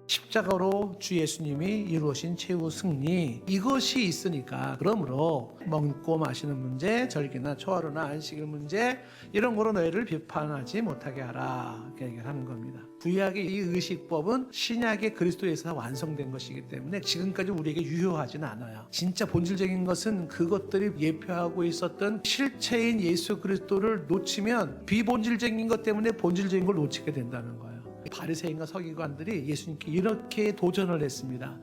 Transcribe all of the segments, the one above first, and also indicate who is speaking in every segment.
Speaker 1: 십자가로 주 예수님이 이루어진 최후 승리, 이것이 있으니까 그러므로 먹고 마시는 문제, 절기나 초하루나 안식일 문제 이런 거로 너희를 비판하지 못하게 하라, 이렇게 얘기하는 겁니다. 구약의 이 의식법은 신약의 그리스도에서 완성된 것이기 때문에 지금까지 우리에게 유효하지는 않아요. 진짜 본질적인 것은 그것들이 예표하고 있었던 실체인 예수 그리스도를 놓치면 비본질적인 것 때문에 본질적인 걸 놓치게 된다는 거예요. 바리새인과 서기관들이 예수님께 이렇게 도전을 했습니다.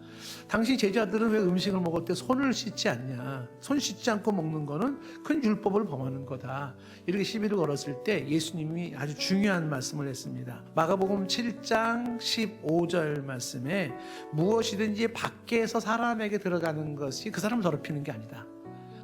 Speaker 1: 당신 제자들은 왜 음식을 먹을 때 손을 씻지 않냐? 손 씻지 않고 먹는 거는 큰 율법을 범하는 거다. 이렇게 시비를 걸었을 때 예수님이 아주 중요한 말씀을 했습니다. 마가복음 7장 15절 말씀에 무엇이든지 밖에서 사람에게 들어가는 것이 그 사람을 더럽히는 게 아니다.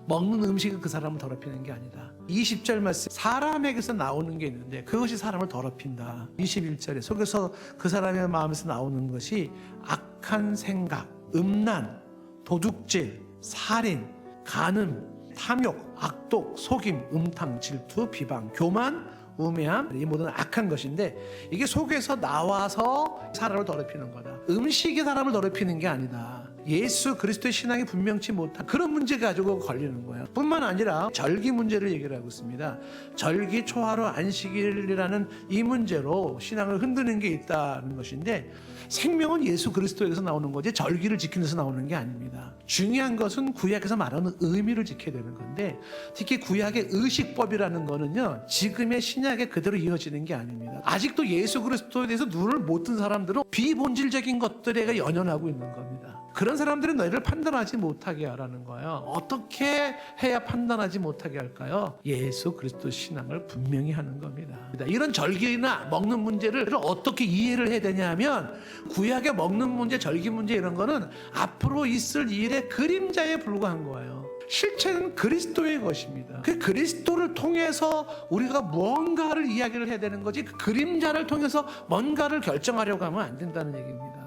Speaker 1: 먹는 음식은 그 사람을 더럽히는 게 아니다. 20절 말씀, 사람에게서 나오는 게 있는데 그것이 사람을 더럽힌다. 21절에 속에서 그 사람의 마음에서 나오는 것이 악한 생각, 음란, 도둑질, 살인, 간음, 탐욕, 악독, 속임, 음탕, 질투, 비방, 교만, 우매함, 이 모든 악한 것인데 이게 속에서 나와서 사람을 더럽히는 거다. 음식이 사람을 더럽히는 게 아니다. 예수 그리스도의 신앙이 분명치 못한 그런 문제 가지고 걸리는 거예요. 뿐만 아니라 절기 문제를 얘기를 하고 있습니다. 절기, 초하루, 안식일이라는 이 문제로 신앙을 흔드는 게 있다는 것인데 생명은 예수 그리스도에서 나오는 거지 절기를 지키는 데서 나오는 게 아닙니다. 중요한 것은 구약에서 말하는 의미를 지켜야 되는 건데 특히 구약의 의식법이라는 거는요 지금의 신약에 그대로 이어지는 게 아닙니다. 아직도 예수 그리스도에 대해서 눈을 못 뜬 사람들은 비본질적인 것들에 연연하고 있는 겁니다. 그런 사람들은 너희를 판단하지 못하게 하라는 거예요. 어떻게 해야 판단하지 못하게 할까요? 예수 그리스도 신앙을 분명히 하는 겁니다. 이런 절기나 먹는 문제를 어떻게 이해를 해야 되냐면 구약의 먹는 문제, 절기 문제 이런 거는 앞으로 있을 일의 그림자에 불과한 거예요. 실체는 그리스도의 것입니다. 그 그리스도를 통해서 우리가 무언가를 이야기를 해야 되는 거지 그 그림자를 통해서 뭔가를 결정하려고 하면 안 된다는 얘기입니다.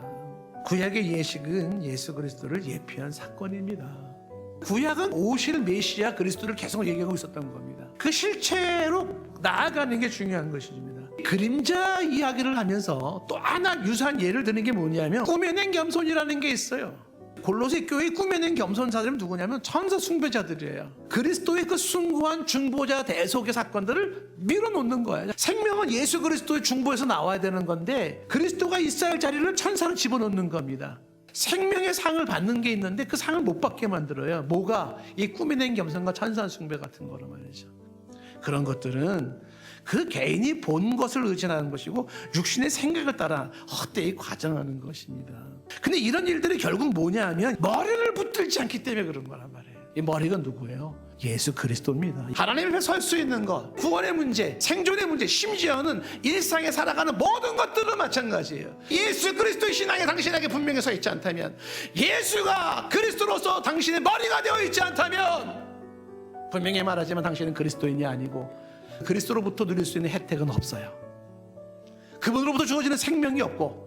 Speaker 1: 구약의 예식은 예수 그리스도를 예표한 사건입니다. 구약은 오실 메시아 그리스도를 계속 얘기하고 있었던 겁니다. 그 실체로 나아가는 게 중요한 것입니다. 그림자 이야기를 하면서 또 하나 유사한 예를 드는 게 뭐냐면 꾸며낸 겸손이라는 게 있어요. 골로새 교회에 꾸며낸 겸손자들은 누구냐면 천사 숭배자들이에요. 그리스도의 그 숭고한 중보자 대속의 사건들을 밀어놓는 거예요. 생명은 예수 그리스도의 중보에서 나와야 되는 건데 그리스도가 있어야 할 자리를 천사를 집어넣는 겁니다. 생명의 상을 받는 게 있는데 그 상을 못 받게 만들어요. 뭐가? 이 꾸며낸 겸손과 천사 숭배 같은 거로 말이죠. 그런 것들은 그 개인이 본 것을 의존하는 것이고 육신의 생각을 따라 헛되이 과정하는 것입니다. 근데 이런 일들이 결국 뭐냐 하면 머리를 붙들지 않기 때문에 그런 거란 말이에요. 이 머리가 누구예요? 예수 그리스도입니다. 하나님 앞에 설 수 있는 것, 구원의 문제, 생존의 문제, 심지어는 일상에 살아가는 모든 것들은 마찬가지예요. 예수 그리스도의 신앙에 당신에게 분명히 서 있지 않다면, 예수가 그리스도로서 당신의 머리가 되어 있지 않다면 분명히 말하지만 당신은 그리스도인이 아니고 그리스도로부터 누릴 수 있는 혜택은 없어요. 그분으로부터 주어지는 생명이 없고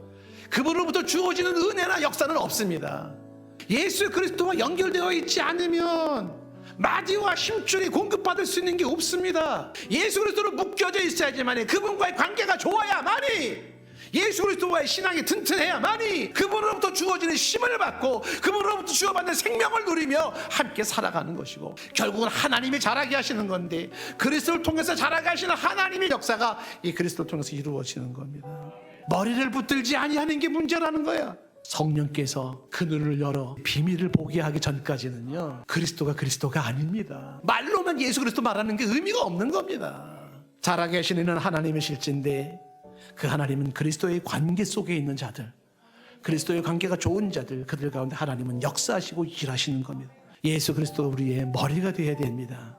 Speaker 1: 그분으로부터 주어지는 은혜나 역사는 없습니다. 예수 그리스도와 연결되어 있지 않으면 마디와 힘줄이 공급받을 수 있는 게 없습니다. 예수 그리스도로 묶여져 있어야지만이 그분과의 관계가 좋아야만이 예수 그리스도와의 신앙이 튼튼해야만이 그분으로부터 주어지는 힘을 받고 그분으로부터 주어받는 생명을 누리며 함께 살아가는 것이고 결국은 하나님이 자라게 하시는 건데 그리스도를 통해서 자라게 하시는 하나님의 역사가 이 그리스도를 통해서 이루어지는 겁니다. 머리를 붙들지 아니하는 게 문제라는 거야. 성령께서 그 눈을 열어 비밀을 보게 하기 전까지는요 그리스도가 아닙니다. 말로만 예수 그리스도 말하는 게 의미가 없는 겁니다. 자라게 하시는 이는 하나님의 실제인데 그 하나님은 그리스도의 관계 속에 있는 자들, 그리스도의 관계가 좋은 자들, 그들 가운데 하나님은 역사하시고 일하시는 겁니다. 예수 그리스도가 우리의 머리가 되어야 됩니다.